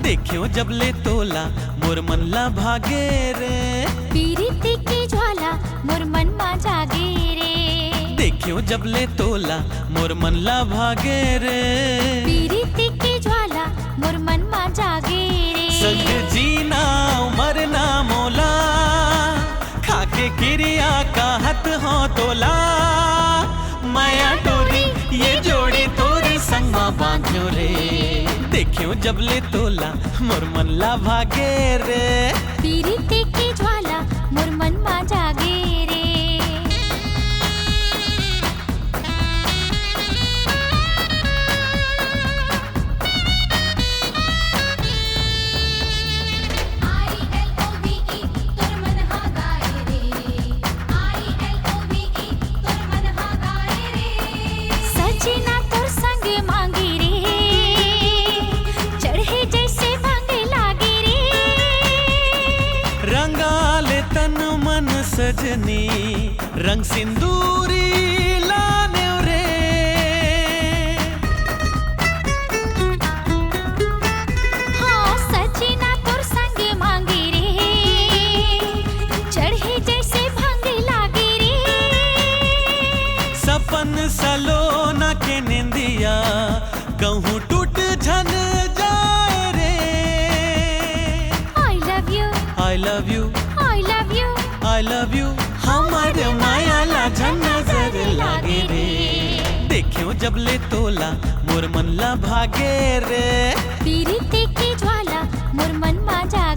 देखियो जब ले तोला मोर मन ला भागे रे। पीरिति की ज्वाला मोर मन मा जागे रे। देखियो जब ले तोला मोर मन ला भागे रे। पीरिति की ज्वाला मोर मन मा जागे रे। संग जीना मरना मोला खाके क्रिया का हत हो तोला। माया डोरी ये जोड़ी तोरी संग मा बांध्यो रे। देखियो जब ले तोला मोर मन ला भागे रे। पीरिति की ज्वाला मोर मन मा जागे रे। सजना तोर संग मांगी रे। चढ़े जैसे भांग लागे रे। रंगाले तन मन सजनी रंग सिंदूरी लाने रे। हाँ सजना तोर संग मांगी रे। चढ़े जैसे भांग लागे रे। सपन सलोना के निंदिया कहूँ टूट झन जाए रे। I love you, I love you, I love you। I love you। हमार माया ला झन नजर लागे रे। देखियो जब ले तोला मोर मन ला भागे रे। पीरिति की ज्वाला मोर मन मा जागे